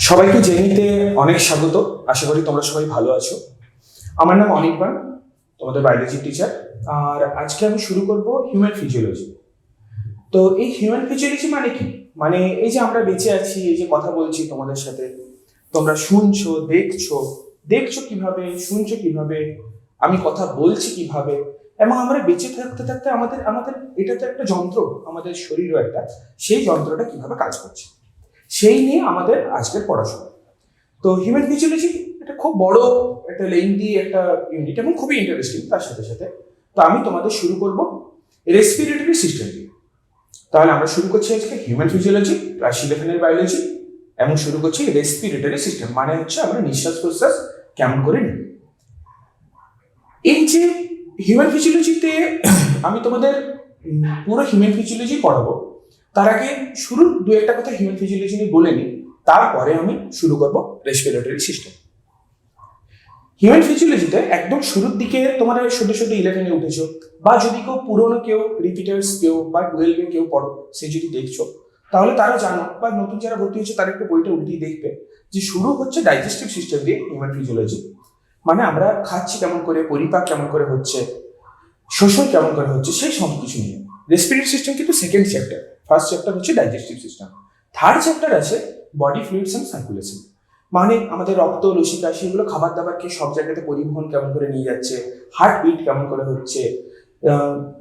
সবাইকে জেনিতে অনেক স্বাগত। আশা করি তোমরা সবাই ভালো আছো। আমার নাম অনির্বাণ, তোমাদের বায়োলজি টিচার। আর আজকে আমি শুরু করব হিউম্যান ফিজিওলজি। তো এই হিউম্যান ফিজিওলজি মানে কি? মানে এই যে আমরা বেঁচে আছি, এই যে কথা বলছি তোমাদের সাথে, তোমরা শুনছো, দেখছো কিভাবে, শুনছো কিভাবে, আমি কথা বলছি কিভাবে, এবং আমরা বেঁচে থাকতে থাকতে আমাদের আমাদের এটা তো একটা যন্ত্র, আমাদের শরীরও একটা, সেই যন্ত্রটা কিভাবে কাজ করছে সেই নিয়ে আমাদের আজকের পড়াশোনা। তো হিউম্যান ফিজিওলজি এটা খুব বড়, একটা লেন্থি একটা ইউনিট এবং খুবই ইন্টারেস্টিং। তার সাথে সাথে তো আমি তোমাদের শুরু করব রেসপিরেটরি সিস্টেম দিয়ে। তাহলে আমরা শুরু করছি আজকে হিউম্যান ফিজিওলজি ক্লাস 11 বায়োলজি, এবং শুরু করছি রেসপিরেটরি সিস্টেম, মানে হচ্ছে আমরা নিঃশ্বাস প্রশ্বাস কেমন করে নিই। এই যে হিউম্যান ফিজিওলজিতে আমি তোমাদের পুরো হিউম্যান ফিজিওলজি পড়াবো, তার আগে শুরুর দু একটা কথা হিউম্যান ফিজিওলজি নিয়ে বলে নিই, তারপরে আমি শুরু করব রেসপিরেটরি সিস্টেম। হিউম্যান ফিজিওলজিতে একদম শুরুর দিকে তোমরা শুধু 11-এ উঠেছো, বা যদি কেউ পুরোনো কেউ রিপিটার্স কেউ বা 12-এ কেউ পড়ো, সে যদি দেখছো তাহলে তারা জানো, বা নতুন যারা ভর্তি হয়েছে তারা একটু বইটা উল্টিয়ে দেখবে যে শুরু হচ্ছে ডাইজেস্টিভ সিস্টেম দিয়ে হিউম্যান ফিজিওলজি। মানে আমরা খাচ্ছি কেমন করে, পরিপাক কেমন করে হচ্ছে, শোষণ কেমন করে হচ্ছে, সেই সব কিছু নিয়ে। রেসপিরেটরি সিস্টেম কিন্তু সেকেন্ড চ্যাপ্টার, ফার্স্ট চ্যাপ্টার হচ্ছে ডাইজেস্টিভ সিস্টেম। থার্ড চ্যাপ্টার আছে বডি ফ্লুইডস অ্যান্ড সার্কুলেশন, মানে আমাদের রক্ত লসিকা সেগুলো খাবার দাবারকে সব জায়গাতে পরিবহন কেমন করে নিয়ে যাচ্ছে, হার্ট বিট কেমন করে হচ্ছে,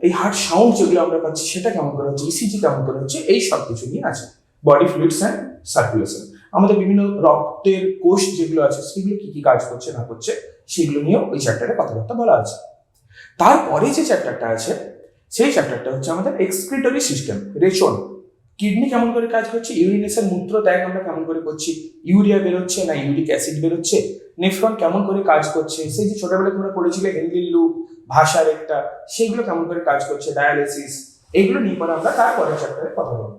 এই হার্ট সাউন্ড যেগুলো আমরা পাচ্ছি সেটা কেমন করে হচ্ছে, ইসিজি কেমন করে হচ্ছে, এই সব কিছু নিয়ে আছে বডি ফ্লুইডস অ্যান্ড সার্কুলেশন। আমাদের বিভিন্ন রক্তের কোষ যেগুলো আছে সেগুলো কি কি কাজ করছে না করছে সেগুলো নিয়েও ওই চ্যাপ্টারে কথাবার্তা বলা আছে। তারপরে যে চ্যাপ্টারটা আছে সেই চ্যাপ্টারটা হচ্ছে আমাদের এক্সক্রিটরি সিস্টেম, রেচন। কিডনি কেমন করে কাজ করছে, ইউরিনেশন মূত্র ত্যাগ আমরা কেমন করে করছি, ইউরিয়া বেরোচ্ছে না ইউরিক অ্যাসিড বেরোচ্ছে, নেফ্রন কেমন করে কাজ করছে, সেই যে ছোটবেলায় তোমরা পড়েছিলে হেনরির লুপ, ভাষার একটা, সেগুলো কেমন করে কাজ করছে, ডায়ালিসিস, এগুলো নিয়ে পরে আমরা তারপরের চ্যাপ্টারে কথা বলবো।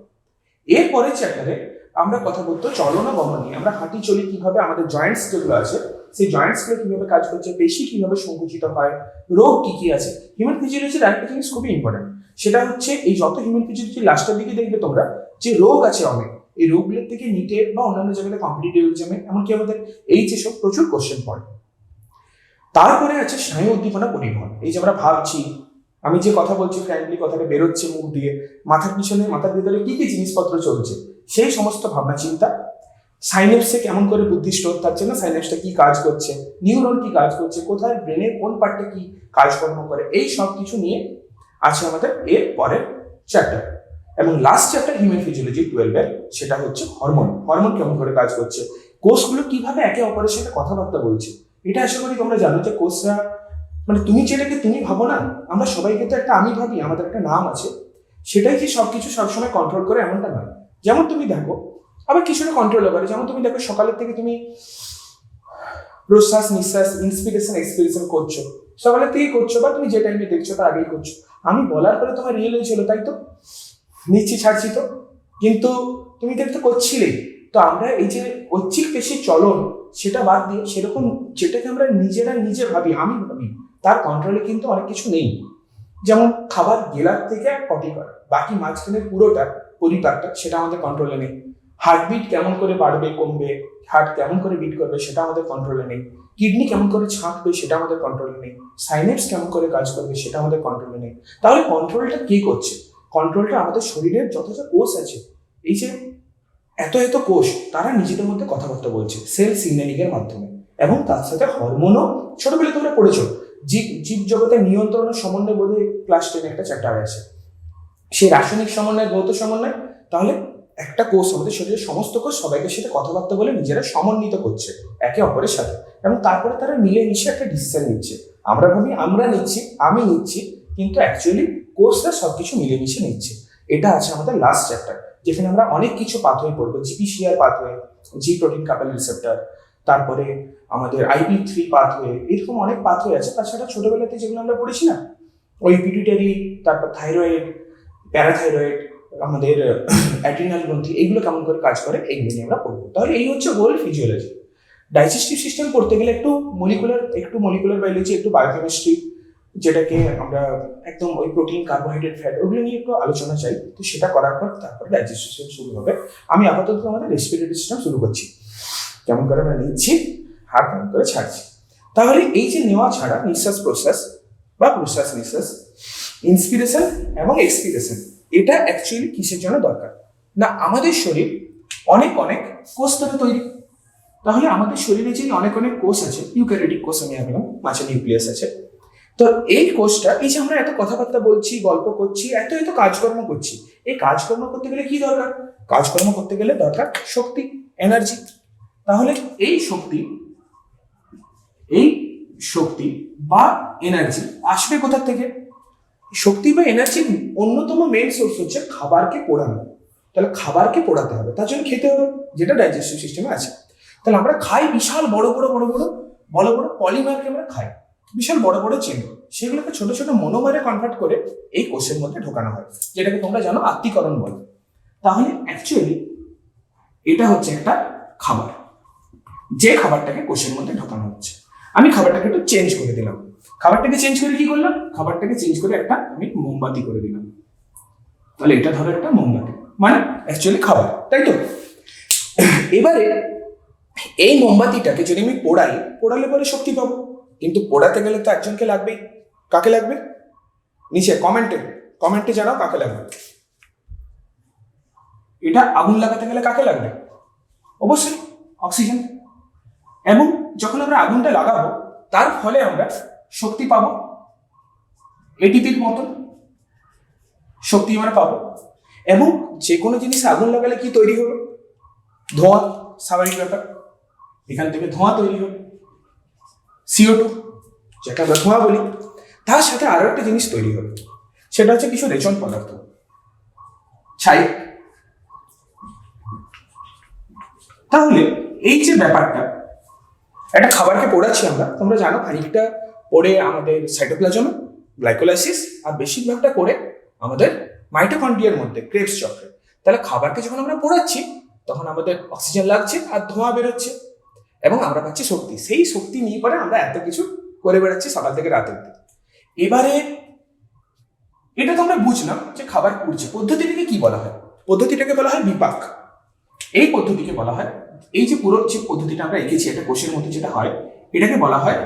এরপরের চ্যাপ্টারে আমরা কথা বলতো চলন বমন নিয়ে। আমরা হাঁটি চলি কিভাবে, আমাদের জয়েন্টস যেগুলো আছে সেই জয়েন্টস গুলো কিভাবে কাজ করছে, পেশি কিভাবে সংকুচিত হয়, রোগ কি কি আছে। হিউম্যান ফিজিওলজির আরেকটা জিনিস খুবই ইম্পর্টেন্ট, সেটা হচ্ছে এই যত হিউম্যান ফিজিওলজি লাস্টের দিকে দেখবে তোমরা যে রোগ আছে অনেক, এই রোগগুলোর থেকে নিটের বা অন্যান্য জায়গায় কম্পিটিটিভ এক্সামে এমনকি আমাদের এইচএসও প্রচুর কোশ্চেন পড়ে। তারপরে আছে স্নায়ু উদ্দীপনা পরিবহন। এই যে আমরা ভাবছি, আমি যে কথা বলছি ফ্র্যাঙ্কলি কথাটা বেরোচ্ছে মুখ দিয়ে, মাথার পিছনে মাথার ভিতরে কি কি জিনিসপত্র চলছে সেই সমস্ত ভাবনা চিন্তা। সাইন্যাপসে কেমন করে বুদ্ধি স্টোর থাকছে না, সাইন্যাপসটা কি কাজ করছে, নিউরন কি কাজ করছে, কোথায় ব্রেনের কোন পার্টটা কি কাজকর্ম করে, এই সব কিছু নিয়ে আছে আমাদের এর পরের চ্যাপ্টার। এবং লাস্ট চ্যাপ্টার হিউম্যান ফিজিওলজি 12-এর, সেটা হচ্ছে হরমোন। হরমোন কেমন করে কাজ করছে, কোষগুলো কিভাবে একে অপরের সাথে কথাবার্তা বলছে। এটা আশা করি তোমরা জানো যে কোষরা, মানে তুমি যেটাকে তুমি ভাবো না, আমরা সবাইকে তো একটা আমি ভাবি, আমাদের একটা নাম আছে, সেটাই যে সবকিছু সবসময় কন্ট্রোল করে এমনটা নয়। যেমন তুমি দেখো, আবার কিছুটা কন্ট্রোল করে, যেমন তুমি দেখো সকালের থেকে তুমি প্রশ্বাস নিঃশ্বাস ইন্সপিরেশন এক্সপিরেশন করছো, সকালের থেকেই করছো, বা তুমি যে টাইমে দেখছো তার আগেই করছো। আমি বলার পরে তোমার রিয়েল হয়েছিল, তাই তো, নিচ্ছি ছাড়ছি তো, কিন্তু তুমি তো করছিলেই। তো আমরা এই যে ঐচ্ছিক পেশির চলন সেটা বাদ দিয়ে সেরকম যেটাকে আমরা নিজেরা নিজে ভাবি, আমি ভাবি, তার কন্ট্রোলে কিন্তু অনেক কিছু নেই। যেমন খাবার গেলার থেকে পটি করা, বাকি মাঝখানের পুরোটা পরিপাকটা সেটা আমাদের কন্ট্রোলে নেই। হার্টবিট কেমন করে বাড়বে কমবে, হার্ট কেমন করে বিট করবে সেটা আমাদের কন্ট্রোলে নেই। কিডনি কেমন করে ছাঁকবে সেটা আমাদের কন্ট্রোলে নেই। সাইনেপস কেমন করে কাজ করবে সেটা আমাদের কন্ট্রোলে নেই। তাহলে কন্ট্রোলটা কে করছে? কন্ট্রোলটা আমাদের শরীরের যত যা কোষ আছে, এই যে এত এত কোষ, তারা নিজেদের মধ্যে কথাবার্তা বলছে সেল সিগন্যালিং এর মাধ্যমে। এবং তার সাথে হরমোনও, ছোটবেলায় তোমরা পড়েছো জীব জগতের নিয়ন্ত্রণ ও সমন্বয় বোধে ক্লাস 10 একটা চ্যাপ্টার আছে, সেই রাসায়নিক সমন্বয় ভৌত সমন্বয়। তাহলে একটা কোষ, আমাদের শরীরের সমস্ত কোষ সবাইকে সাথে কথাবার্তা বলে নিজেরা সমন্বিত করছে একে অপরের সাথে, এবং তারপরে তারা মিলেমিশে একটা ডিসিশন নিচ্ছে। আমরা ভাবি আমরা নিচ্ছি, আমি নিচ্ছি, কিন্তু অ্যাকচুয়ালি কোষটা সবকিছু মিলেমিশে নিচ্ছে। এটা আছে আমাদের লাস্ট চ্যাপ্টার, যেখানে আমরা অনেক কিছু পাথওয়ে পড়বো, জিপিসিআর পাথওয়ে, জি প্রোটিন কাপল রিসেপ্টর, তারপরে আমাদের IP3 পাথওয়ে, এরকম অনেক পাথওয়ে আছে। তাছাড়া ছোটবেলাতে যেগুলো আমরা পড়েছি না, ওই পিটুইটারি, তারপর থাইরয়েড, প্যারাথাইরয়েড, আমাদের অ্যাড্রিনাল গ্রন্থি, এইগুলো কেমন করে কাজ করে এইগুলো নিয়ে আমরা পড়বো। তাহলে এই হচ্ছে হোল ফিজিওলজি। ডাইজেস্টিভ সিস্টেম পড়তে গেলে একটু মলিকুলার বায়োলজি, একটু বায়োকেমিস্ট্রি যেটাকে আমরা একদম ওই প্রোটিন, কার্বোহাইড্রেট, ফ্যাট ওগুলো নিয়ে একটু আলোচনা চাই। তো সেটা করার পর তারপরে ডাইজেস্টিভ সিস্টেম শুরু হবে। আমি আপাতত আমাদের রেসপিরেটরি সিস্টেম শুরু করছি। কেমন করে আমরা নিচ্ছি, হাত কেমন করে ছাড়ছি। তাহলে এই যে নেওয়া ছাড়া নিঃশ্বাস প্রশ্বাস বা প্রশ্বাস নিঃশ্বাস, ইন্সপিরেশন এবং এক্সপিরেশন, এটা অ্যাকচুয়ালি কিসের জন্য দরকার? না, আমাদের শরীর অনেক অনেক কোষ দ্বারা তৈরি। তাহলে আমাদের শরীরে যে অনেক অনেক কোষ আছে, ইউক্যারিওটিক কোষ আমি বললাম, মাঝে নিউক্লিয়াস আছে। তো এই কোষটা, এই যে আমরা এত কথাবার্তা বলছি, গল্প করছি, এত এত কাজকর্ম করছি, এই কাজকর্ম করতে গেলে কি দরকার? কাজকর্ম করতে গেলে দরকার শক্তি, এনার্জি। তাহলে এই শক্তি বা এনার্জি আসবে কোথা থেকে? শক্তি বা এনার্জির অন্যতম মেইন সোর্স হচ্ছে খাবারকে পোড়ানো। তাহলে খাবারকে পোড়াতে হবে, তার জন্য খেতে হবে, যেটা ডাইজেস্টিভ সিস্টেমে আছে। তাহলে আমরা খাই বিশাল বড় বড় পলিমারকে আমরা খাই, বিশাল বড় বড় চেন, সেগুলোকে ছোট ছোট মনোমারে কনভার্ট করে এই কোষের মধ্যে ঢোকানো হয়, যেটাকে তোমরা জানো আত্তীকরণ বলে। তাহলে অ্যাকচুয়ালি এটা হচ্ছে একটা খাবার, যে খাবারটাকে কোষের মধ্যে ঢোকানো হচ্ছে। আমি খাবারটাকে একটু চেঞ্জ করে দিলাম। খাবারটাকে চেঞ্জ করে কি করলাম? খাবারটাকে চেঞ্জ করে একটা আমি মোমবাতি করে দিলাম। তাহলে এটা ধরো একটা মোমবাতি, মানে অ্যাকচুয়ালি খাবার, তাই তো? এবারে এই মোমবাতিটাকে যদি আমি পোড়ালে পরে শক্তি পাবো, কিন্তু পোড়াতে গেলে তো একজনকে লাগবেই। কাকে লাগবে? নিচে কমেন্টে জানাও কাকে লাগবে। এটা আগুন লাগাতে গেলে কাকে লাগবে? অবশ্যই অক্সিজেন। এবং যখন আমরা আগুনটা লাগাবো, তার ফলে আমরা শক্তি পাবো, এটিপির মতন শক্তি আমরা পাবো। এবং যে কোনো জিনিসে আগুন লাগালে কি তৈরি হবে? ধোঁয়া, স্বাভাবিক ব্যাপার। এখান থেকে ধোঁয়া তৈরি হবে, CO2, যেটা আমরা ধোঁয়া বলি। তার সাথে আরো একটা জিনিস তৈরি হবে, সেটা হচ্ছে কিছু রেচন পদার্থ, ছাই। তাহলে এই যে ব্যাপারটা, একটা খাবারকে পোড়াচ্ছি আমরা, তোমরা জানো খানিকটা পড়ে আমাদের সাইটোপ্লাজম, গ্লাইকোলাইসিস, আর বেশিরভাগটা করে আমাদের মাইটোকন্ড্রিয়ার মধ্যে, ক্রেবস চক্রে। তাহলে খাবারকে যখন আমরা পোড়াচ্ছি, তখন আমাদের অক্সিজেন লাগছে আর ধোঁয়া বেরোচ্ছে, এবং আমরা পাচ্ছি শক্তি। সেই শক্তি নিয়ে পরে আমরা এত কিছু করে বেড়াচ্ছি সকাল থেকে রাত অব্দি। এবারে এটা তো আমরা বুঝলাম যে খাবার পুড়ছে। পদ্ধতিটাকে কি বলা হয়? পদ্ধতিটাকে বলা হয় বিপাক। এই পদ্ধতিকে বলা হয়, এই যে পুরো যে পদ্ধতিটা আমরা এঁকেছি, এটা কোষের মধ্যে যেটা হয়, এটাকে বলা হয়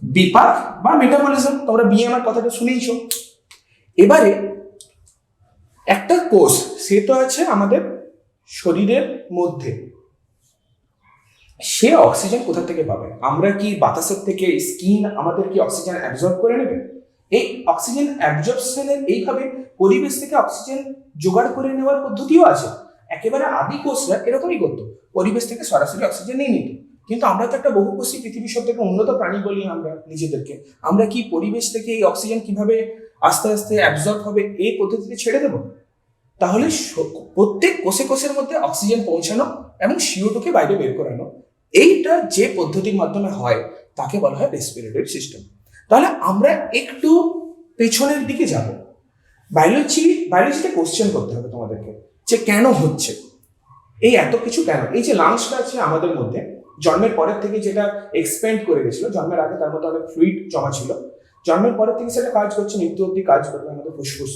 বিপাক বা মেটাবলিজম। তোমরা BMR কথাটা শুনেইছো। এবারে একটা কোষ, সে তো আছে আমাদের শরীরের মধ্যে, সে অক্সিজেন কোথা থেকে পাবে? আমরা কি বাতাসের থেকে, স্কিন আমাদের কি অক্সিজেন অ্যাবজর্ব করে নেবে? এই অক্সিজেন অ্যাবজর্পশনের এইভাবে পরিবেশ থেকে অক্সিজেন জোগাড় করে নেওয়ার পদ্ধতিও আছে। একেবারে আদি কোষরা এরকমই করতো, পরিবেশ থেকে সরাসরি অক্সিজেন নিয়ে নিত। কিন্তু আমরা তো একটা বহুকোষী পৃথিবীর সব থেকে উন্নত প্রাণী বলি আমরা নিজেদেরকে। আমরা কি পরিবেশ থেকে এই অক্সিজেন কিভাবে আস্তে আস্তে অ্যাবজর্ব হবে এই পদ্ধতিতে ছেড়ে দেবো? তাহলে প্রত্যেক কোষের মধ্যে অক্সিজেন পৌঁছানো এবং CO2কে বাইরে বের করানো, এইটা যে পদ্ধতির মাধ্যমে হয় তাকে বলা হয় রেসপিরেটরি সিস্টেম। তাহলে আমরা একটু পেছনের দিকে যাব। বায়োলজিতে কোশ্চেন করতে হবে তোমাদেরকে, যে কেন হচ্ছে এই এত কিছু, কেন এই যে লাংসটা আছে আমাদের মধ্যে, জন্মের পরের থেকে যেটা এক্সপেন্ড করে গেছিল, জন্মের আগে তার মধ্যে অনেক ফ্লুইড জমা ছিল, জন্মের পরের থেকে সেটা কাজ করছে, মৃত্যু অব্দি কাজ করবে আমাদের ফুসফুস।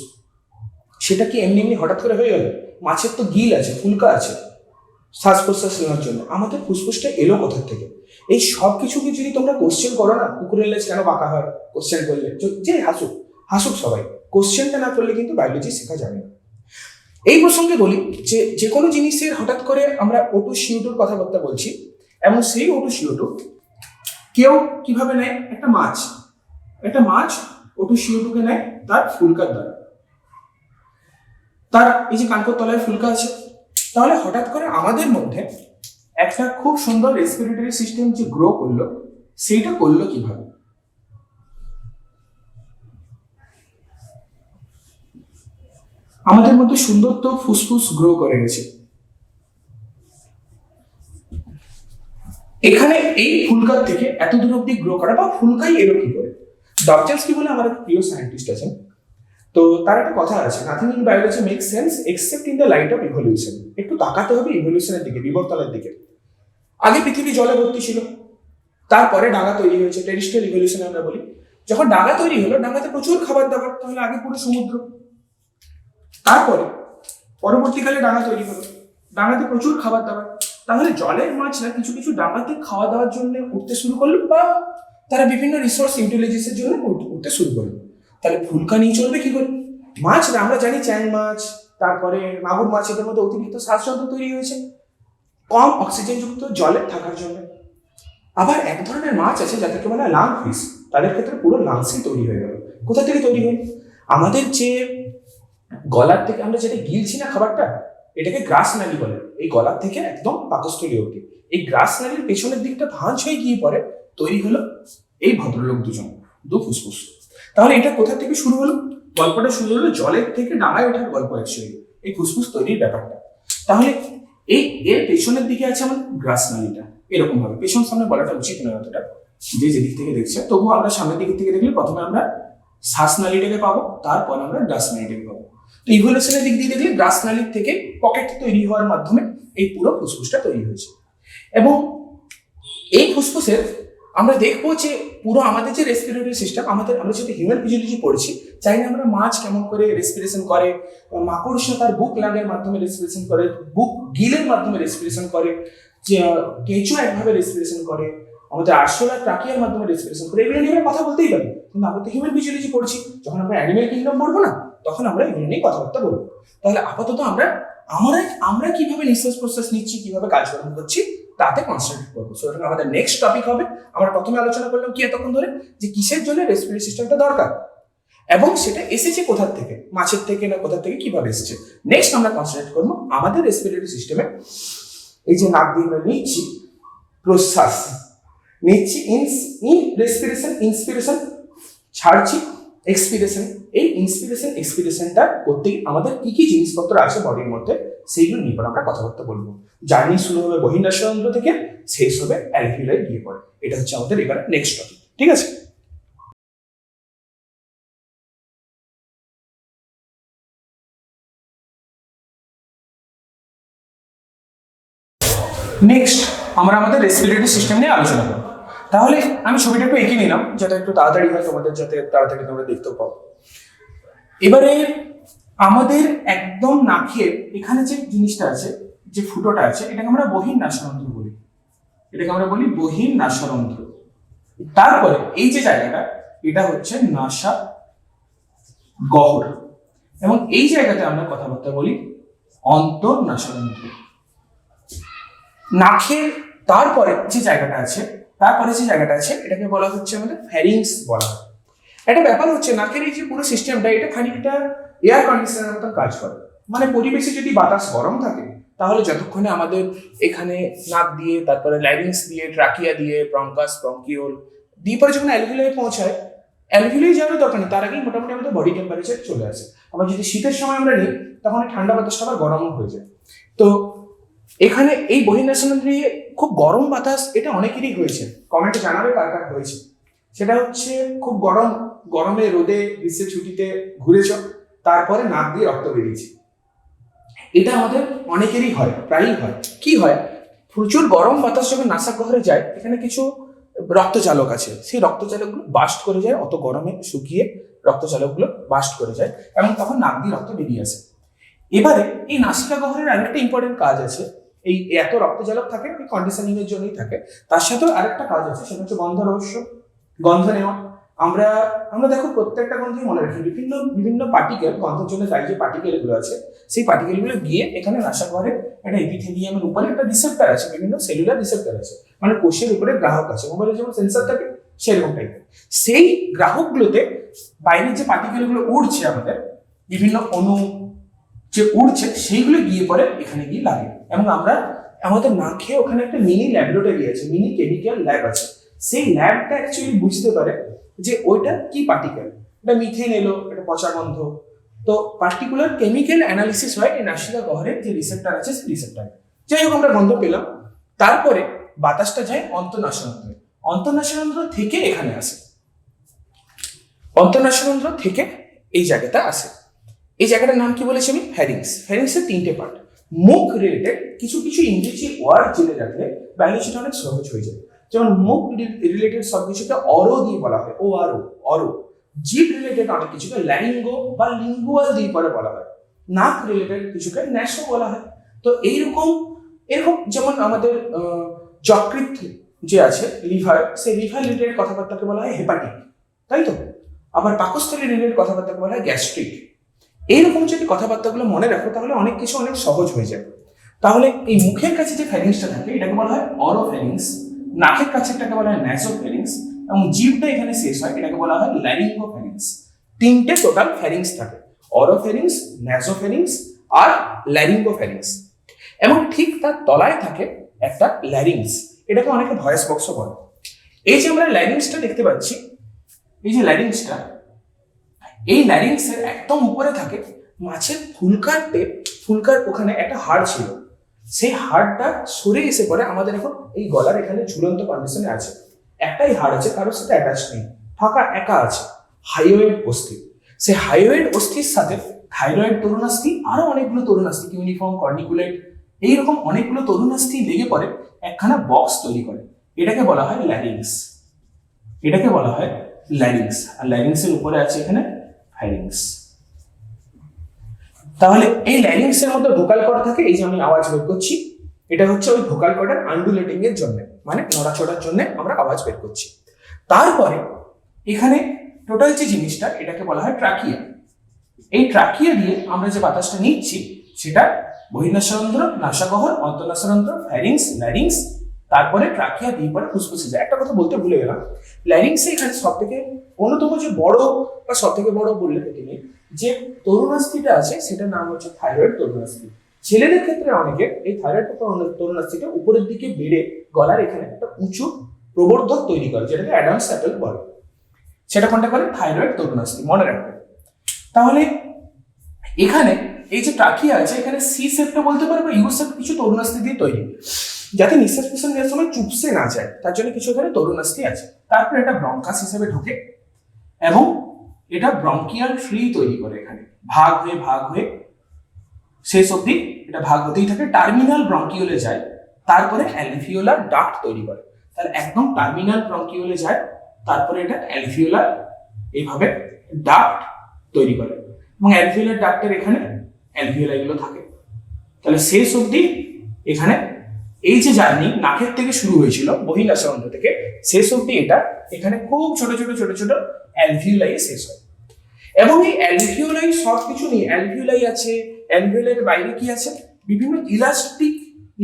সেটা কি এমনি এমনি হঠাৎ করে হয়ে গেল? মাছের তো গিল আছে, ফুলকা আছে শ্বাস প্রশ্বাস নেওয়ার জন্য, আমাদের ফুসফুসটা এলো কোথা থেকে? এই সব কিছুকে যদি তোমরা কোশ্চেন করো না, কুকুরের লেজ কেন বাঁকা হয় কোশ্চেন করলে, যে হাসুক সবাই, কোশ্চেনটা না করলে কিন্তু বায়োলজি শেখা যাবে না। এই প্রসঙ্গে বলি যে কোনো জিনিসের হঠাৎ করে আমরা O2 CO2 কথাবার্তা বলছি, এবং সেই O2 CO2 কেউ কিভাবে নেয়? একটা মাছ O2 CO2 নেয় তার ফুলকার দ্বারা, তার এই যে কানকর তলায় ফুলকা আছে। তাহলে হঠাৎ করে আমাদের মধ্যে একটা খুব সুন্দর রেসপিরেটরি সিস্টেম যে গ্রো করলো, সেইটা করলো কিভাবে? আমাদের মধ্যে সুন্দর তো ফুসফুস গ্রো করে গেছে। এখানে এই ফুলকার থেকে এত দূর অব্দি গ্রো করা, বা ফুলকাই এলো কি করে? ডবজালস্কি বলে আমার একটা প্রিয় সায়েন্টিস্ট আছেন, তো তার একটা কথা আছে, nothing in biology make sense except in the light off evolution. একটু তাকাতে হবে ইভলিউশনের দিকে, বিবর্তনের দিকে। আগে পৃথিবী জলে ভর্তি ছিল, তারপরে ডাঙা তৈরি হয়েছে, টেরিস্ট্রিয়াল ইভলিউশন আমরা বলি। যখন ডাঙা তৈরি হলো, ডাঙাতে প্রচুর খাবার দাবার, তাহলে আগে পুরো সমুদ্র, তারপরে পরবর্তীকালে ডাঙা তৈরি হলো, ডাঙাতে প্রচুর খাবার দাবার, তাহলে জলের মাছরা কিছু কিছু ডাঙাতে খাওয়া দাওয়ার জন্য উঠতে শুরু করলো, বা তারা বিভিন্ন রিসোর্স ইউটিলাইজেশনের জন্য উঠতে শুরু করলো। তাহলে ফুলকা নিয়ে চলবে কি করে? মাছরা আমরা জানি চ্যাং মাছ, তারপরে মাগুর মাছ, এদের মধ্যে অতিরিক্ত শ্বাসযন্ত্র তৈরি হয়েছে কম অক্সিজেনযুক্ত জলে থাকার জন্য। আবার এক ধরনের মাছ আছে যাদেরকে বলা হয় লাং ফিশ, তাদের ক্ষেত্রে পুরো লাংসই তৈরি হয়ে গেল। কোথা থেকে তৈরি হলো? আমাদের যে গলার থেকে আমরা যেটা গিলছি না খাবারটা, এটাকে গ্রাস নালী বলে। এই গলার থেকে একদম পাকস্থলী অবধি এই গ্রাস নালীর পেছনের দিকটা ভাঁজ হয়ে গিয়ে পরে তৈরি হলো এই ভদ্রলোক দুজন, দু ফুসফুস। তাহলে এটা কোথা থেকে শুরু হলো? গল্পটা শুরু হলো জলের থেকে ডাঙায় ওঠার গল্প, অ্যাকচুয়ালি এই ফুসফুস তৈরির ব্যাপারটা। তাহলে এর পেছনের দিকে আছে আমাদের গ্রাস নালীটা, এরকম ভাবে। পেছন সামনে বলাটা উচিত নয় অতটা, যে যেদিক থেকে দেখছে। তবুও আমরা সামনের দিক থেকে দেখলে প্রথমে আমরা শ্বাসনালীটাকে পাবো, তারপর আমরা গ্রাস নালীটাকে পাবো। তো ইভলিউশনের দিক দিয়ে দেখলে গ্রাস নালীর থেকে পকেট তৈরি হওয়ার মাধ্যমে এই পুরো ফুসফুসটা তৈরি হয়েছে। এবং এই ফুসফুসের আমরা দেখবো যে পুরো আমাদের যে রেসপিরেটরি সিস্টেম, আমরা যেহেতু হিউম্যান ফিজিওলজি পড়ছি, চাই না আমরা মাছ কেমন করে রেসপিরেশন করে, মাকড়সা তার বুক লাগের মাধ্যমে রেসপিরেশন করে, বুক গিলের মাধ্যমে রেসপিরেশন করে, কেঁচো একভাবে রেসপিরেশন করে, আমাদের আরশোলা ট্রাকিয়ার মাধ্যমে রেসপিরেশন করে, এগুলো নিয়ে আমরা কথা বলতেই পারি। কিন্তু আমরা তো হিউম্যান ফিজিওলজি পড়ছি, যখন আমরা অ্যানিমেল কিংডম পড়বো না, তখন আমরা এগুলো নিয়ে কথাবার্তা বলবো। তাহলে আপাতত আমরা কিভাবে নিঃশ্বাস প্রশ্বাস নিচ্ছি, কিভাবে কাজকর্ম করছি, তাতে কনসেন্ট্রেট করবো। সুতরাং আমাদের নেক্সট টপিক হবে, আমরা প্রথমে আলোচনা করলাম কি এতক্ষণ ধরে, যে কিসের জন্য রেসপিরেটরি সিস্টেমটা দরকার এবং সেটা এসেছে কোথা থেকে, মাছের থেকে না কোথা থেকে, কিভাবে এসেছে। নেক্সট আমরা কনসেন্ট্রেট করবো আমাদের রেসপিরেটরি সিস্টেমে এই যে নাক দিয়ে আমরা নিচ্ছি প্রশ্বাস নিচ্ছি, রেসপিরেশন, ইন্সপিরেশন, ছাড়ছি এক্সপিরেশন। এই ইন্সপিরেশন এক্সপিরেশনটা করতে আমাদের কি কি জিনিসপত্র আছে বডির মধ্যে, সেইগুলো নিয়ে পরে আমরা কথাবার্তা বলবো। জার্নি শুরু হবে বহির্নাসযন্ত্র থেকে, শেষ হবে অ্যালভিওলাই গিয়ে পড়ে। এটা হচ্ছে আমাদের এবারে নেক্সট টপিক, ঠিক আছে? নেক্সট আমরা আমাদের রেসপিরেটরি সিস্টেম নিয়ে আলোচনা করব। তাহলে আমি ছবিটা একটু এঁকে নিলাম, যাতে একটু তাড়াতাড়ি হয় তোমাদের, যাতে তাড়াতাড়ি তোমরা দেখতে পাও। এবারে আমাদের একদম নাকের এখানে যে জিনিসটা আছে, যে ফুটোটা আছে, এটাকে আমরা বহির্নাসরন্ধ্র বলি। এটাকে আমরা বলি বহির্নাসরন্ধ্র। তারপরে এই যে জায়গাটা, এটা হচ্ছে নাসা গহ্বর, এবং এই জায়গাতে আমরা কথাবার্তা বলি অন্তর্নাসরন্ধ্র। নাকের তারপরে যে জায়গাটা আছে, এটাকে বলা হচ্ছে আমাদের ফ্যারিংস বলা হয়। একটা ব্যাপার হচ্ছে, নাকের এই যে পুরো সিস্টেমটা, এটা খানিকটা এয়ার কন্ডিশনারের মতন কাজ করে। মানে পরিবেশে যদি বাতাস গরম থাকে, তাহলে যতক্ষণে আমাদের এখানে নাক দিয়ে, তারপরে ল্যারিংস দিয়ে, ট্রাকিয়া দিয়ে, ব্রঙ্কাস, ব্রঙ্কিওল দিয়ে পরে যখন অ্যালভিওলাই পৌঁছায়, অ্যালভিওলাই যাওয়ার দরকার নেই, তার আগেই মোটামুটি আমাদের বডি টেম্পারেচার চলে আসে। আবার যদি শীতের সময় আমরা নিই, তখন ঠান্ডা বাতাসটা আবার গরমও হয়ে যায়। তো এখানে এই বহির্নাসরন্ধ্রে খুব গরম বাতাস, এটা অনেকেরই হয়েছে, কমেন্টে জানাবে কার কার হয়েছে। সেটা হচ্ছে খুব গরমে রোদে গ্রীষ্মের ছুটিতে ঘুরেছ, তারপরে নাক দিয়ে রক্ত বেরিয়েছে। এটা আমাদের অনেকেরই হয়, প্রায়ই হয়। কি হয়, প্রচুর গরম বাতাস যখন নাসাগহ্বরে যায়, এখানে কিছু রক্তচালক আছে, সেই রক্তচালকগুলো বাস্ট করে যায়, অত গরমে শুকিয়ে রক্তচালকগুলো বাস্ট করে যায়, এবং তখন নাক দিয়ে রক্ত বেরিয়ে আসে। এবারে এই নাসিকা গহ্বরের আরেকটা ইম্পর্টেন্ট কাজ আছে। এই এত রক্তচালক থাকে, এই কন্ডিশনিং এর জন্যই থাকে। তার সাথেও আরেকটা কাজ আছে, সেটা হচ্ছে গন্ধ রহস্য, গন্ধ নেওয়া। আমরা দেখো প্রত্যেকটা গন্ধই মনে রাখি, বিভিন্ন পার্টিকেল, গন্ধের জন্য দায়ী যে পার্টিকেল গুলো আছে, সেই পার্টিকেল গুলো গিয়ে এখানে নাসাগহ্বরে একটা এপিথেলিয়ামের উপরে একটা রিসেপ্টর আছে, বিভিন্ন সেলুলার রিসেপ্টর আছে, মানে কোষের উপরে গ্রাহক আছে, মোবাইলে যেমন সেন্সর থাকে সেরকম টাইপের। সেই গ্রাহকগুলোতে বাইরের যে পার্টিকেল গুলো উড়ছে, আমাদের বিভিন্ন অণু যে উড়ছে, সেইগুলো গিয়ে পরে এখানে গিয়ে লাগে। এবং আমাদের নাকে ওখানে একটা মিনি ল্যাবরেটরি আছে, মিনি কেমিক্যাল ল্যাব আছে। সেই ল্যাবটা অ্যাকচুয়ালি বুঝতে পারে যে ওইটা কি পার্টিকেল, এটা মিথেন এলো, এটা পচা গন্ধ। তো পার্টিকুলার কেমিক্যাল অ্যানালিসিস হয় এই নাসিকা গহ্বরের যে রিসেপ্টর আছে, সেই রিসেপ্টরে। যাই হোক, আমরা গন্ধ পেলাম, তারপরে বাতাসটা যায় অন্তর্নাসরন্ধ্রে, অন্তর্নাসরন্ধ্র থেকে এখানে আসে, অন্তর্নাসরন্ধ্র থেকে এই জায়গাটা আসে। এই জায়গাটার নাম কি বলেছি আমি? ফ্যারিংস। ফ্যারিংসের তিনটে পার্ট। মুখ রিলেটেড কিছু ইংরেজি ওয়ার্ড জেনে রাখলে বাইরে সেটা অনেক সহজ হয়ে যায়। যেমন মুখ রিলেটেড সবকিছুকে অরো দিয়ে বলা হয়, ও আর ও, অরো। জিভ রিলেটেড অনেক কিছুকে ল্যারিঙ্গো বা লিঙ্গুয়াল দিয়ে পরে বলা হয়। নাক রিলেটেড কিছুকে ন্যাসো বলা হয়। তো এরকম যেমন আমাদের যকৃৎ যে আছে, লিভার, সেই লিভার রিলেটেড কথাবার্তাকে বলা হয় হেপাটিক, তাই তো? আবার পাকস্থলী রিলেটেড কথাবার্তাকে বলা হয় গ্যাস্ট্রিক। এইরকম যদি কথাবার্তাগুলো মনে রাখো তাহলে অনেক কিছু অনেক সহজ হয়ে যায়। তাহলে এই মুখের কাছে যে ফ্যারিংসটা থাকে এটাকে বলা হয় অরোফ্যারিংস, নাকের কাছে এটাকে বলা হয় ন্যাসোফ্যারিংস, এবং জিভটা এখানে শেষ হয় এটাকে বলা হয় ল্যারিঙ্গোফ্যারিংস। তিনটে টোটাল ফ্যারিংস থাকে, অরোফ্যারিংস, ন্যাসোফ্যারিংস আর ল্যারিঙ্গোফ্যারিংস। এবং ঠিক তার তলায় থাকে একটা ল্যারিংস, এটাকে অনেকে ভয়েস বক্সও বলে। এই যে আমরা ল্যারিংসটা দেখতে পাচ্ছি, এই যে ল্যারিংসটা, এই ল্যারিংসের একদম উপরে থাকে মাছের ফুলকার ওখানে একটা হাড় ছিল, সেই হাড়টা সরে এসে পরে আমাদের এখন এই গলার এখানে ঝুলন্ত কন্ডিশনে আছে। একটাই হাড় আছে, কারোর সাথে অ্যাটাচ নেই, ফাঁকা একা আছে, হাইওয়েড অস্থি। সেই হাইওয়েড অস্থির সাথে থাইরয়েড তরুণাস্থি, আরো অনেকগুলো তরুণাস্থি, ইউনিফর্ম, কর্নিকুলেট, এইরকম অনেকগুলো তরুণাস্থি লেগে পরে একখানা বক্স তৈরি করে, এটাকে বলা হয় ল্যারিংস। এটাকে বলা হয় ল্যারিংস। আর ল্যারিংসের উপরে আছে এখানে ফ্যারিংস। তাহলে এই ল্যারিংসের মধ্যে ভোকাল কর্ড থাকে, এই যে আমি আওয়াজ বের করছি, এটা হচ্ছে ওই ভোকাল কর্ডের আন্ডুলেটিং এর জন্য, মানে নড়াচড়ার জন্য আমরা আওয়াজ বের করছি। তারপরে এখানে টোটাল যে জিনিসটা, এটাকে বলা হয় ট্রাকিয়া। এই ট্রাকিয়া দিয়ে আমরা যে বাতাসটা নিচ্ছি সেটা বহির্নাসারন্ধ্র, নাসাগহ্বর, অন্তঃনাসারন্ধ্র, ফ্যারিংস, ল্যারিংস, তারপরে ট্রাকিয়া দিয়ে পরে ফুসফুসে যায়। একটা কথা বলতে ভুলে গেলাম, ল্যারিংসে এখানে সব থেকে অন্যতম যে বড় বা সব থেকে বড় বললে তিনি যে তরুণাস্থিটা আছে সেটার নাম হচ্ছে থাইরয়েড তরুণাস্থি। ছেলেদের ক্ষেত্রে অনেকে এই থাইরয়েড তরুণাস্থিটা উপরের দিকে বেড়ে গলার এখানে একটা উঁচু প্রবর্ধক তৈরি করে, যেটাকে অ্যাডামস অ্যাপেল বলে। সেটা কোনটা করে? থাইরয়েড তরুণাস্থি, মনে রাখবে। তাহলে এখানে এই যে ট্রাকিয়া আছে, এখানে সি শেপটা বলতে পারো বা ইউ শেপ কিছু তরুণাস্থি দিয়ে তৈরি, যাতে নিঃশ্বাস প্রশ্বাস নেওয়ার সময় চুপসে না যায়, তার জন্য কিছু এখানে তরুণাস্থি আছে। তারপরে এটা ব্রঙ্কাস হিসেবে ঢোকে এবং এটা ব্রঙ্কিয়াল ফ্রি তৈরি করে, এখানে ভাগ হয়ে শেষ অবধি এটা ভাগ হতেই থাকে, টার্মিনাল ব্রঙ্কিওলে যায়, তারপরে অ্যালভিওলার ডাক্ট তৈরি করে। তাহলে একদম টার্মিনাল ব্রঙ্কিওলে যায়, তারপরে এটা অ্যালভিওলার এইভাবে ডাক্ট তৈরি করে, এবং অ্যালভিওলার ডাক্টের এখানে অ্যালভিওলাইগুলো থাকে। তাহলে শেষ অবধি এখানে এই যে জার্নি নাকের থেকে শুরু হয়েছিল বহির্নাসারন্ধ্র থেকে, শেষ অবধি এটা এখানে খুব ছোট ছোট অ্যালভিওলাই শেষ হয়। এবং এই অ্যালভিওলাই সবকিছু নিয়ে, অ্যালভিওলাই আছে, অ্যালভিওলাইয়ের বাইরে কি আছে, বিভিন্ন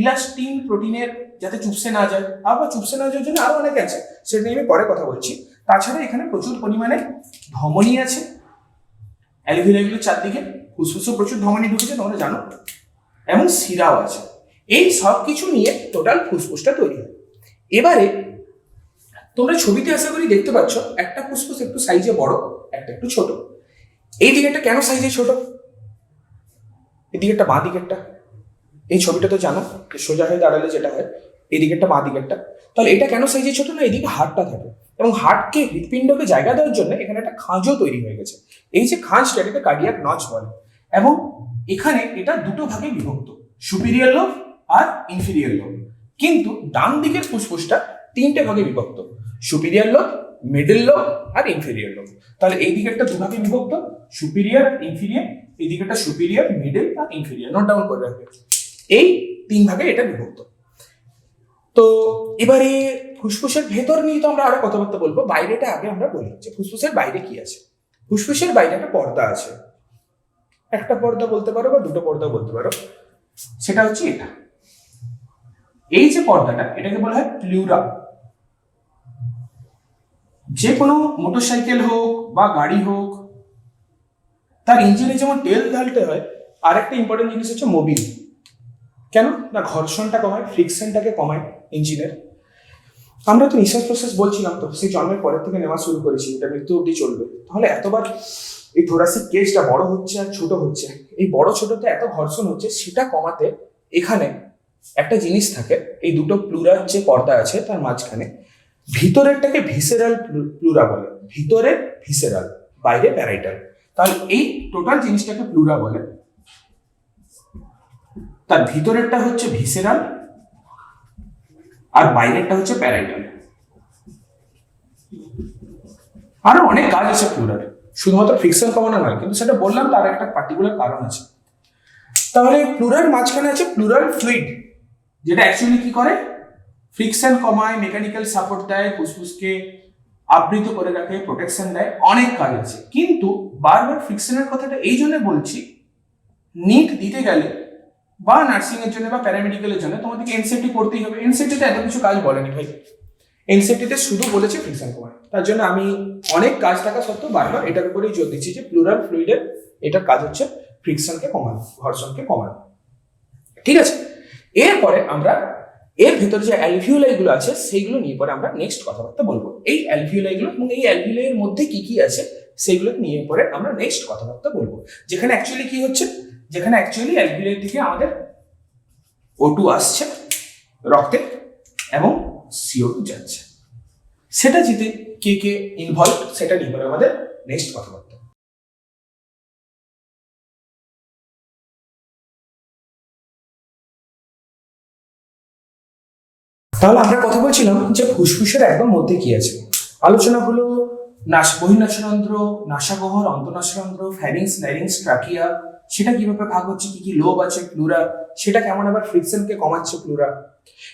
ইলাস্টিন প্রোটিনের, যাতে চুপসে না যায়, আবার চুপসে না যাওয়ার জন্য আরো অনেক আছে, সেটা নিয়ে আমি পরে কথা বলছি। তাছাড়া এখানে প্রচুর পরিমাণে ধমনী আছে অ্যালভিওলাইগুলোর চারদিকে, ফুসফুসে প্রচুর ধমনী ঢুকেছে তোমরা জানো, এবং শিরাও আছে। এই সব কিছু নিয়ে টোটাল ফুসফুসটা তৈরি হয়। এবারে তোমরা ছবিতে আশা করি দেখতে পাচ্ছ, একটা ফুসফুস একটু সাইজে বড়, একটা একটু ছোট। এই দিকেরটা কেন সাইজে ছোট? এই দিকেরটা, বাঁ দিকেরটা, এই ছবিটা তো জানো সোজা হয়ে দাঁড়ালে যেটা হয়, এই দিকেরটা বাঁ দিকেরটা। তাহলে এটা কেন সাইজে ছোট? না, এদিকে হাড়টা থাকে, এবং হার্টকে, হৃৎপিণ্ডকে জায়গা দেওয়ার জন্য এখানে একটা খাঁজও তৈরি হয়ে গেছে। এই যে খাঁজটা, এটাকে কার্ডিয়াক নচ বলে, এবং এখানে এটা দুটো ভাগে বিভক্ত, সুপিরিয়র লোব আর ইনফিরিয়র লোব। কিন্তু ডান দিকের ফুসফুসটা তিনটে ভাগে বিভক্ত, সুপিরিয়র লোব, মিডল লোব আর ইনফিরিয়র লোব। তাহলে এই দিকেরটা দুভাগে বিভক্ত, সুপিরিয়র, ইনফিরিয়র, এই দিকেরটা সুপিরিয়র, মিডল আর ইনফিরিয়র। নোট ডাউন করে রাখবে, এই তিন ভাগে এটা বিভক্ত। তো এবারে ফুসফুসের ভেতর নিয়ে তো আমরা আরো কথাবার্তা বলবো, বাইরেটা আগে আমরা বলি যে ফুসফুসের বাইরে কি আছে। ফুসফুসের বাইরে একটা পর্দা আছে, একটা পর্দা বলতে পারো বা দুটো পর্দা বলতে পারো, সেটা হচ্ছে এটা। এই যে পর্দাটা, এটাকে বলা হয় প্লুরা। যে কোনো মোটরসাইকেল হোক বা গাড়ি হোক, তার ইঞ্জিনে যেমন তেল ঢালতে হয়, আর একটা ইম্পর্টেন্ট জিনিস হচ্ছে মোবিল। কেন না? ঘর্ষণটা কমায়, ফ্রিকশনটাকে কমায় ইঞ্জিনের। আমরা তো নিঃশ্বাস প্রশ্বাস বলছিলাম, তো সেই জন্মের পরের থেকে নেওয়া শুরু করেছি, এটা মৃত্যু অবধি চলবে। তাহলে এতবার এই থোরাসিক কেসটা বড় হচ্ছে আর ছোট হচ্ছে, এই বড় ছোটতে এত ঘর্ষণ হচ্ছে, সেটা কমাতে এখানে একটা জিনিস থাকে, এই দুটো প্লুরার যে পর্দা আছে তার মাঝখানে, ভিতরেরটাকে ভিসেরাল প্লুরা বলে, ভিতরে ভিসেরাল, বাইরে প্যারাইটাল। তাহলে এই টোটাল জিনিসটাকে প্লুরা বলে। তার ভিতরেরটা হচ্ছে ভিসেরাল আর বাইরেরটা হচ্ছে প্যারাইটাল। আরো অনেক কাজ আছে প্লুরার, শুধুমাত্র ফ্রিকশন কমানো নয়, কিন্তু সেটা বললাম তার একটা পার্টিকুলার কারণ আছে। তাহলে প্লুরার মাঝখানে আছে প্লুরাল ফ্লুইড, যেটা অ্যাকচুয়ালি কি করে, ফ্রিকশন কমায়, মেকানিক্যাল সাপোর্ট দেয়, ফুসফুসকে আবৃত করে রাখে, প্রোটেকশন দেয়, অনেক কাজ আছে। কিন্তু বারবার ফ্রিকশনের কথাটা এই জন্য বলছি, নিট দিতে গেলে বা নার্সিং এর জন্য বা প্যারামেডিক্যালের জন্য তোমাদেরকে এনসিটি পড়তেই হবে। এনসিটিতে এত কিছু কাজ বলেনি ভাই, এনসিটিতে শুধু বলেছে ফ্রিকশন কমায়। তার জন্য আমি অনেক কাজ থাকা সত্ত্বেও বারবার এটার উপরেই জোর দিচ্ছি যে প্লুরাল ফ্লুইডের এটার কাজ হচ্ছে ফ্রিকশনকে কমানো, ঘর্ষণকে কমানো। ঠিক আছে, এরপরে আমরা এর ভেতরে যে অ্যালভিওলাই গুলো আছে সেইগুলো নিয়ে পরে আমরা নেক্সট কথাবার্তা বলবো। এই অ্যালভিওলাই গুলো এবং এই অ্যালভিওলাই এর মধ্যে কি কি আছে সেইগুলো নিয়ে পরে আমরা নেক্সট কথাবার্তা বলবো। যেখানে অ্যাকচুয়ালি কি হচ্ছে, যেখানে অ্যাকচুয়ালি অ্যালভিওলাই থেকে আমাদের O2 আসছে রক্তে এবং CO2 যাচ্ছে, সেটা জিতে কে কে ইনভলভ সেটা নিয়ে পরে আমাদের নেক্সট কথাবার্তা। তাহলে আমরা কথা বলছিলাম যে ফুসফুসের একদম মধ্যে কি আছে। আলোচনা হলো বহির্নাসরন্ধ্র, নাসাগহ্বর, অন্তঃনাসরন্ধ্র, ফ্যারিংস, ল্যারিংস, ট্রাকিয়া, সেটা কিভাবে ভাগ হচ্ছে, কি কি লোব আছে, প্লুরা, সেটা কেমন আবার ফ্রিকশনকে কমাচ্ছে প্লুরা,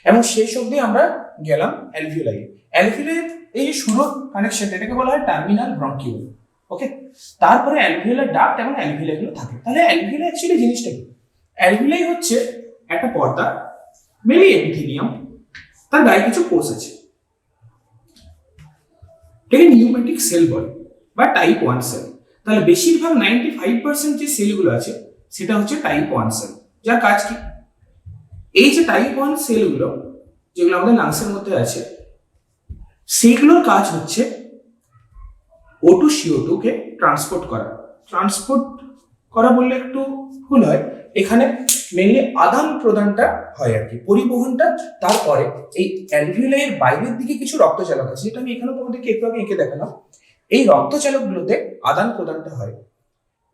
এবং শেষ অবধি আমরা গেলাম অ্যালভিওলাই। অ্যালভিওলাইয়ের এই যে শুরুর কানেকশনটা, এটাকে বলা হয় টার্মিনাল ব্রঙ্কিউল। ওকে, তারপরে অ্যালভিওলার ডাক্ট এবং অ্যালভিওলাই গুলো থাকে। তাহলে অ্যালভিওলাই অ্যাকচুয়ালি জিনিসটা কি? অ্যালভিওলাই হচ্ছে একটা পর্দা, মেনলি এপিথেলিয়াম, তার গায়ে কিছু কোষ আছে, এটাকে নিউমেটিক সেল বলে বা টাইপ 1 সেল। তাহলে বেশিরভাগ 95% যে সেলগুলো আছে সেটা হচ্ছে টাইপ 1 সেল, যার কাজ কি, এই যে টাইপ 1 সেলগুলো যেগুলো আমাদের লাংসের মধ্যে আছে, সেইগুলোর কাজ হচ্ছে O2 CO2 কে ট্রান্সপোর্ট করা। ট্রান্সপোর্ট করা বললে একটু ভুল হয়, এখানে মেনলি আদান প্রদানটা হয় আর কি, পরিবহনটা। তারপরে এই অ্যালভিওলাইয়ের বাইরের দিকে কিছু রক্তচালক আছে, যেটা আমি এখানে তোমাদেরকে একটু আগে এঁকে দেখালাম। এই রক্তচালকগুলোতে আদান প্রদানটা হয়,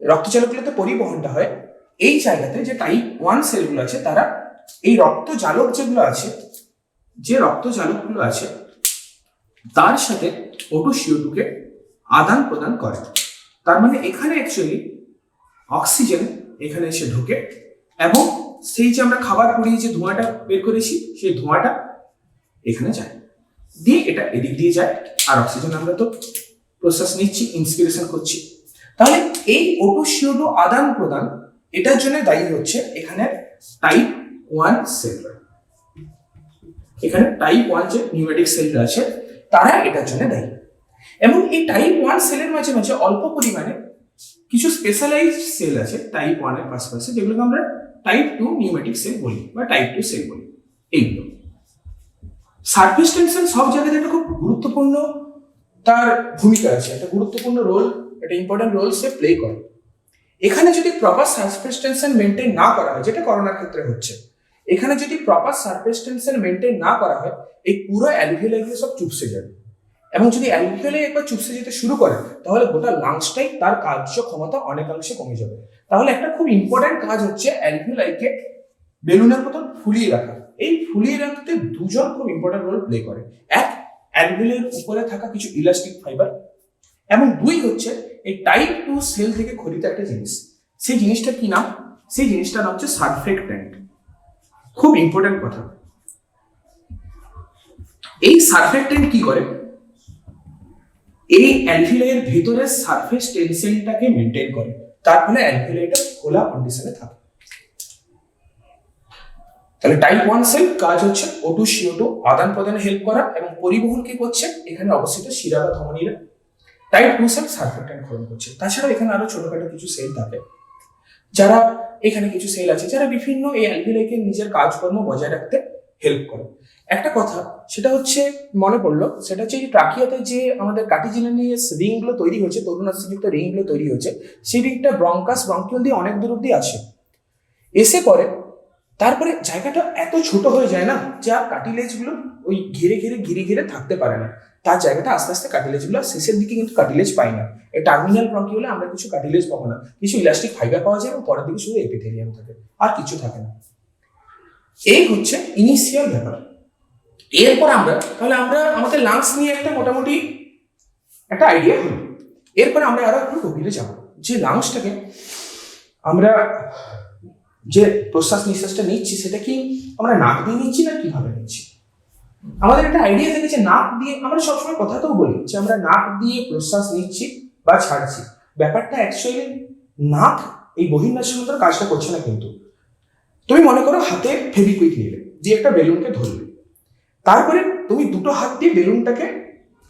রক্তচালকগুলোতে পরিবহনটা হয়। এই জায়গাতে যে টাইপ 1 সেলগুলো আছে তারা এই রক্তচালক যেগুলো আছে, যে রক্তচালকগুলো আছে তার সাথে O2 CO2 কে আদান প্রদান করে। তার মানে এখানে অ্যাকচুয়ালি অক্সিজেন এখানে এসে ঢোকে এবং সেই যে আমরা খাবার পুড়িয়ে যে ধোঁয়াটা বের করেছি সেই ধোঁয়াটা এখানে যায়, দিয়ে এটা এদিক দিয়ে যায়, আর অক্সিজেন আমরা তো প্রশ্বাস নিচ্ছি, ইন্সপিরেশন করছি। তাহলে এই O2 CO2 আদান প্রদান এটার জন্য দায়ী হচ্ছে এখানে টাইপ 1 সেল। এখানে টাইপ 1 যে নিউমেটিক সেলটা আছে তারা এটার জন্য দায়ী। এবং এই টাইপ 1 সেলের মাঝে মাঝে অল্প পরিমাণে কিছু স্পেশালাইজড সেল আছে টাইপ 1 এর পাশাপাশি, যেগুলোকে আমরা টাইপ 2 নিউমেটিক সেল বলি বা টাইপ 2 সেল বলি। এইগুলো সারফেস টেনশন সব জায়গাতে একটা খুব গুরুত্বপূর্ণ তার ভূমিকা আছে, একটা গুরুত্বপূর্ণ রোল, একটা ইম্পর্টেন্ট রোল সে প্লে করে। এখানে যদি প্রপার সারফেস টেনশন মেনটেন না করা হয়, যেটা করোনার ক্ষেত্রে হচ্ছে, এখানে যদি প্রপার সারফেস টেনশন মেনটেন না করা হয়, এই পুরো অ্যালভিওলাই সব চুপসে যাবে। এবং যদি অ্যালভিওলাই একবার চুপসে যেতে শুরু করে তাহলে গোটা লাংসটাই তার কার্যক্ষমতা অনেকাংশে কমে যাবে। তাহলে একটা খুব ইম্পর্টেন্ট কাজ হচ্ছে অ্যালভিওলাইকে বেলুনের মতন ফুলিয়ে রাখা। এই ফুলিয়ে রাখতে দুজন খুব ইম্পর্টেন্ট রোল প্লে করে, এক অ্যালভিওলাইয়ের উপরে থাকা কিছু ইলাস্টিক ফাইবার, এবং দুই হচ্ছে এই টাইপ 2 সেল থেকে খরিত একটা জিনিস। সেই জিনিসটা কি নাম? সেই জিনিসটার নাম হচ্ছে সারফেক্ট্যান্ট। খুব ইম্পর্টেন্ট কথা, এই সারফেক্ট্যান্ট কি করে? এই অ্যালভিওলাইয়ের ভেতরের সারফেস টেনশনটাকে মেনটেন করে, তার ফলে অ্যালভিওলাইটা খোলা কন্ডিশনে থাকে। তাহলে টাইপ 1 সেল কাজ হচ্ছে O2 CO2 আদান প্রদানে হেল্প করা এবং পরিবহন কি করছে এখানে অবস্থিত শিরা বা ধমনীরা। টাইপ 2 সেল সারফেক্ট্যান্ট গ্রহণ করছে। তাছাড়া এখানে আরো ছোটখাটো কিছু সেল থাকে, যারা এখানে কিছু সেল আছে যারা বিভিন্ন এই অ্যালভিওলাইকে নিজের কাজকর্ম বজায় রাখতে হেল্প করে। একটা কথা সেটা হচ্ছে মনে পড়লো, সেটা হচ্ছে এই ট্রাকিয়াতে যে আমাদের কার্টিলেজিনাস রিংগুলো তৈরি হয়েছে, তরুণাস্থিযুক্ত রিংগুলো তৈরি হয়েছে, সেই রিংটা ব্রঙ্কাস ব্রঙ্কিউল দিয়ে অনেক দূর অব্দি আসে, এসে পরে তারপরে জায়গাটা এত ছোট হয়ে যায় না যে আর কার্টিলেজগুলো ওই ঘিরে ঘিরে থাকতে পারে না। তার জায়গাটা আস্তে আস্তে কার্টিলেজগুলো শেষের দিকে কিন্তু কার্টিলেজ পাই না। এই টার্মিনাল ব্রঙ্কিউলে আমরা কিছু কার্টিলেজ পাবো না, কিছু ইলাস্টিক ফাইবার পাওয়া যায় এবং পরের দিকে শুধু এপিথেলিয়াম থাকে, আর কিছু থাকে না। এই হচ্ছে ইনিশিয়াল ব্যাপার। এরপর আমরা আমাদের লাংস নিয়ে একটা মোটামুটি একটা আইডিয়া হলো। এরপরে আমরা আরো একটু গভীরে যাবো যে লাংসটাকে আমরা যে প্রশ্বাস নিঃশ্বাসটা নিচ্ছি সেটা কি আমরা নাক দিয়ে নিচ্ছি না কিভাবে নিচ্ছি। আমাদের একটা আইডিয়া থাকে যে নাক দিয়ে, আমরা সবসময় কথাতেও বলি যে আমরা নাক দিয়ে প্রশ্বাস নিচ্ছি বা ছাড়ছি। ব্যাপারটা অ্যাকচুয়ালি নাক এই বহির্নাসিকার কাজটা করছে না। কিন্তু তুমি মনে করো হাতে ফেভিকুইক নিলে, দিয়ে একটা বেলুনকে ধরলে, তারপরে তুমি দুটো হাত দিয়ে বেলুনটাকে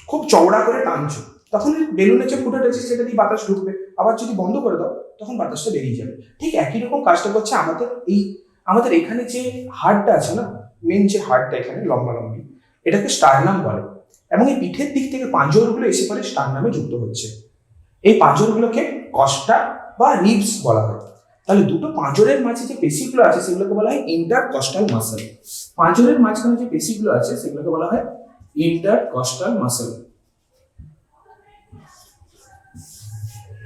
খুব চওড়া করে টানছো, তখন বেলুনের যে ফুটো রয়েছে সেটা দিয়ে বাতাস ঢুকবে। আবার যদি বন্ধ করে দাও তখন বাতাসটা বেরিয়ে যাবে। ঠিক একই রকম কাজটা করছে আমাদের এখানে যে হাড়টা আছে না, মেন যে হাড়টা এখানে লম্বা লম্বি, এটাকে স্টারনাম বলে। এবং এই পিঠের দিক থেকে পাঁজরগুলো এসে পরে স্টারনামে যুক্ত হচ্ছে। এই পাঁজরগুলোকে কস্টা বা রিবস বলা হয়। তাহলে দুটো পাঁজরের মাঝে যে পেশিগুলো আছে সেগুলোকে বলা হয় ইন্টারকস্টাল মাসল। পাঁজরের মাঝখানে যে পেশিগুলো আছে সেগুলোকে বলা হয় ইন্টারকস্টাল মাসল।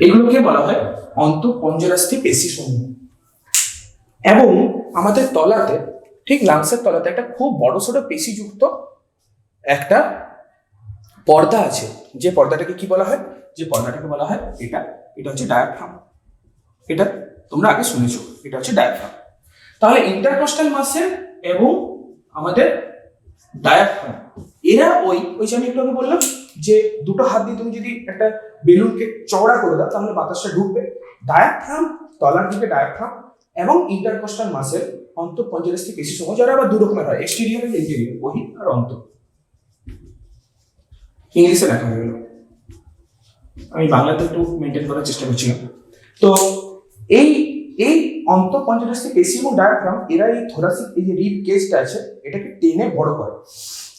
এগুলোকে বলা হয় অন্তঃপঞ্জরাস্থি পেশিসমূহ। এবং আমাদের তলাতে, ঠিক লাংসের তলাতে একটা খুব বড় সড়ো পেশিযুক্ত একটা পর্দা আছে। যে পর্দাটাকে কি বলা হয়? যে পর্দাটাকে বলা হয় এটা হচ্ছে ডায়াফ্রাম। এটা তোমরা আগে শুনেছো, এটা হচ্ছে ডায়াফ্রাম। তাহলে ইন্টারকস্টাল মাসেল এবং আমাদের ডায়াফ্রাম, এরা ওই যে আমি একটু আগে বললাম যে দুটো হাত দিয়ে তুমি যদি একটা বেলুনকে চওড়া করে দাও তাহলে বাতাসটা ঢুকবে। ডায়াফ্রাম, তলার দিকে ডায়াফ্রাম এবং ইন্টারকস্টাল মাসেল অন্তঃপঞ্জরাস্থি পেশিসমূহ, যারা আবার দু রকমের হয়, এক্সটেরিয়র আর ইন্টেরিয়র, বহির আর অন্ত। ইংলিশে লেখা হয়ে গেল, আমি বাংলাতে একটু মেনটেন করার চেষ্টা করছিলাম। তো এই অন্তঃপঞ্জরাস্থি পেশি এবং ডায়াফ্রাম, এরা এই থোরাসিক এই যে রিব কেজটা আছে এটাকে টেনে বড় করে,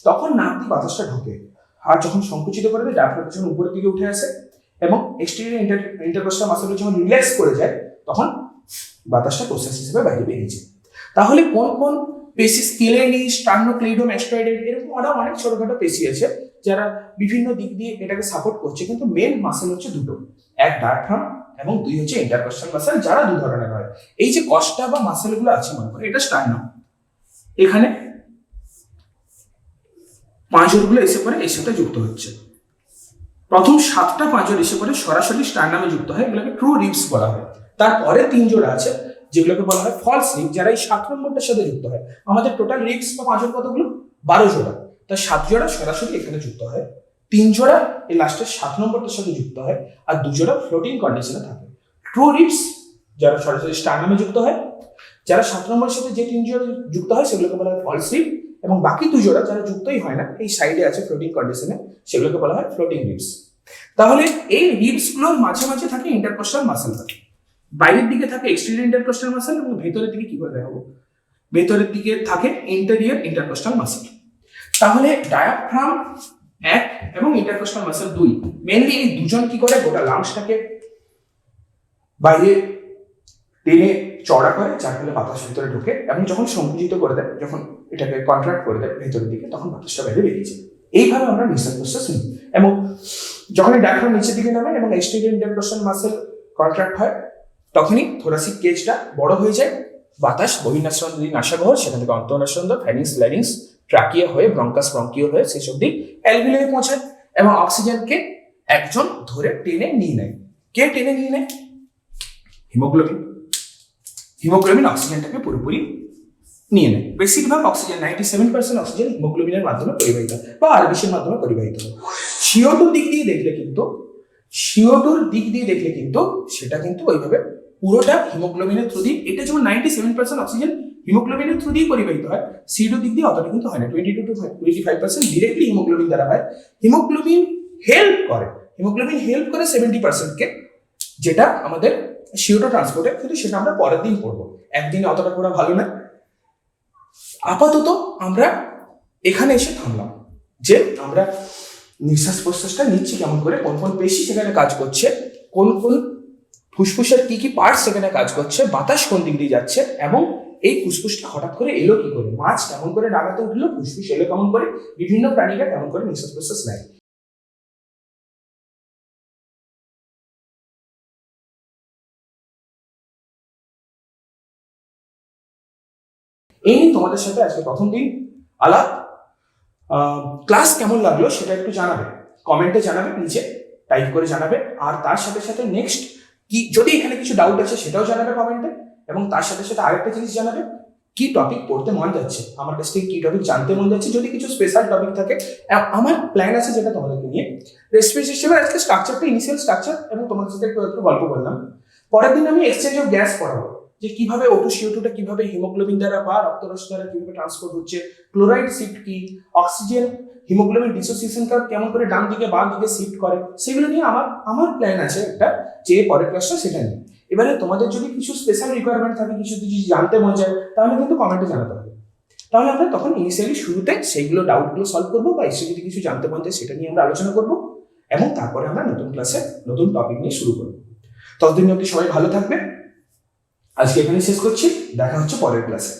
তখন নাক দিয়ে বাতাসটা ঢোকে। আর যখন সংকুচিত করে দেয়, ডায়াফ্রাম যখন উপরের দিকে উঠে আসে এবং এক্সটেরিয়র ইন্টারকস্টাল মাসলগুলো যখন রিল্যাক্স করে যায় তখন বাতাসটা প্রসেস হিসেবে বাইরে বেরিয়ে যায়। তাহলে কোন কোন পেশি? স্কেলেনি, স্টার্নোক্লেইডো, ম্যাস্টয়েড, এরকম আরো অনেক ছোটখাটো পেশি আছে যারা বিভিন্ন দিক দিয়ে এটাকে সাপোর্ট করছে। কিন্তু মেন মাসেল হচ্ছে দুটো, এক ডায়াফ্রাম এবং দুই হচ্ছে ইন্টারকস্টাল মাসেল, যারা দু ধরনের হয়। এই যে কস্টা বা মাসেলগুলো আছে মনে করো এটা স্টার্নাম, এখানে পাঁজরগুলো এসে পরে এর সাথে যুক্ত হচ্ছে। প্রথম 7টা পাঁজর এসে পরে সরাসরি স্টার্নামে যুক্ত হয়, এগুলোকে ট্রু রিবস বলা হয়। তারপরে 3 জোড়া আছে যেগুলোকে বলা হয় ফলস রিব, যারা এই 7 নম্বরটার সাথে যুক্ত হয়। আমাদের টোটাল রিবস বা পাঁজর কতগুলো? 12 জোড়া। তার 7 জোড়া সরাসরি এখানে যুক্ত হয়, 3 জোড়া এই লাস্টের 7 নম্বরটার সাথে যুক্ত হয়, আর 2 জোড়া ফ্লোটিং কন্ডিশনে থাকে। ট্রু রিবস যারা সরাসরি স্টার্নামে যুক্ত হয়, যারা 7 নম্বরের সাথে যে 3 জোড়া যুক্ত হয় সেগুলোকে বলা হয় ফলস রিব, এবং বাকি 2 জোড়া যারা যুক্তই হয় না, এই সাইডে আছে ফ্লোটিং কন্ডিশনে, সেগুলোকে বলা হয় ফ্লোটিং রিবস। তাহলে এই রিবস গুলোর মাঝে মাঝে থাকে ইন্টারকস্টাল মাসেল, বাইরের দিকে থাকে এক্সটেরিয়র ইন্টারকস্টাল মাসেল, এবং ভেতরের দিকে কি করে দেখাবো, ভেতরের দিকে থাকে ইন্টেরিয়র ইন্টারকস্টাল মাসেল। তাহলে ডায়াফ্রাম 1 এবং ইন্টারকস্টাল মাসেল 2, মেনলি এই দুজন কি করে গোটা লাংসটাকে বাইরে টেনে চড়া করে, যার ফলে বাতাস ভিতরে ঢোকে, এবং যখন সংকুচিত করে দেয়, যখন এটাকে কন্ট্রাক্ট করে দেয় ভেতরের দিকে, তখন বাতাসটা বাইরে বেরিয়ে যায়। এইভাবে আমরা নিঃশ্বাস প্রশ্বাস নিই। এবং যখন ডায়াফ্রাম নিচের দিকে নামে এবং এক্সটেরিয়র ইন্টারকস্টাল মাসেল কন্ট্রাক্ট হয়, তখনই থোরাসিক কেজটা বড় হয়ে যায়। বাতাস বহির্নাসরন্ধ্র, নাসাগহ্বর, সেখান থেকে অন্তঃনাসরন্ধ্র, ফ্যারিংস, ল্যারিংস, ট্রাকিয়া হয়ে ব্রঙ্কাস, ব্রঙ্কিও হয়ে শেষ অবধি অ্যালভিওলে পৌঁছায়, এবং অক্সিজেনকে একজন ধরে টেনে নিয়ে নেয়। কে টেনে নিয়ে নেয়? হিমোগ্লোবিন অক্সিজেনটাকে পুরোপুরি নিয়ে নেয়। বেশিরভাগ অক্সিজেন 97% অক্সিজেন হিমোগ্লোবিনের মাধ্যমে পরিবাহিত হয় বা আরবিসির মাধ্যমে পরিবাহিত হয়। CO2 দিক দিয়ে দেখলে কিন্তু সেটা কিন্তু ওইভাবে পুরোটা হিমোগ্লোবিনের থ্রু দিয়ে, এটা যেমন 97% অক্সিজেন হিমোগ্লোবিনের থ্রু দিয়ে পরিবাহিত হয়, CO2 দিক দিয়ে অতটা কিন্তু হয় না। 22 to 25% ডিরেক্টলি হিমোগ্লোবিন দ্বারা হয়। হিমোগ্লোবিন হেল্প করে 70% কে, যেটা আমাদের CO2 ট্রান্সপোর্টে, কিন্তু সেটা আমরা পরের দিন পড়বো, একদিনে অতটা করা ভালো না। আপাতত আমরা এখানে এসে থামলাম যে আমরা নিঃশ্বাস প্রশ্বাসটা নিচ্ছি কেমন করে, কোন কোন পেশি সেখানে কাজ করছে, কোন কোন ফুসফুসের কি কি পার্ট সেখানে কাজ করছে, বাতাস কোন দিক দিয়ে যাচ্ছে, এবং এই ফুসফুসটা হঠাৎ করে এলো কি করে, মাছ কেমন করে ডাকাতে উঠলো, ফুসফুস এলো কেমন করে, বিভিন্ন প্রাণীরা কেমন করে নিঃশ্বাস প্রশ্বাস নেয়। এই নিয়ে তোমাদের সাথে আজকে প্রথম দিন আলাপ। ক্লাস কেমন লাগলো সেটা একটু জানাবে, কমেন্টে জানাবে নিচে। টাইপ করে জানাবে। আর তার সাথে সাথে নেক্সট কি যদি এখানে কিছু ডাউট আছে সেটাও জানাবে কমেন্টে, এবং তার সাথে সাথে আরেকটা জিনিস জানাবে কি টপিক পড়তে মন যাচ্ছে, আমার কাছ থেকে কি টপিক জানতে মন যাচ্ছে। যদি কিছু স্পেশাল টপিক থাকে, আমার প্ল্যান আছে যেটা তোমাদেরকে নিয়ে রেসিপি সিস্টেমের আজকে স্ট্রাকচারটা, ইনিশিয়াল স্ট্রাকচার, এবং তোমার সাথে একটু গল্প করলাম। পরের দিন আমি এক্সচেঞ্জ অফ গ্যাস পড়াবো, যে কিভাবে O2 CO2 টা কিভাবে হিমোগ্লোবিন দ্বারা বা রক্তরস দ্বারা কিভাবে ট্রান্সপোর্ট হচ্ছে, ক্লোরাইড শিফট কি, অক্সিজেন হিমোগ্লোবিন ডিসোসিয়েশন কার্ভ কেমন করে ডান দিকে বাম দিকে শিফট করে, সেগুলো নিয়ে আমার প্ল্যান আছে একটা, যে পরের ক্লাসটা সেটা নিয়ে। এবারে তোমাদের যদি কিছু স্পেশাল রিকোয়ারমেন্ট থাকে, কিছু যদি জানতে মন যায়, তাহলে কিন্তু কমেন্টে জানাতে হবে। তাহলে আমরা তখন ইনিশিয়ালি শুরুতে সেইগুলো ডাউটগুলো সলভ করবো, বা এসে যদি কিছু জানতে মন যায় সেটা নিয়ে আমরা আলোচনা করবো, এবং তারপরে আমরা নতুন ক্লাসে নতুন টপিক নিয়ে শুরু করবো। ততদিন অবধি সবাই ভালো থাকবে। আজকে এখানে শেষ করছি, দেখা হচ্ছে পরের ক্লাসে।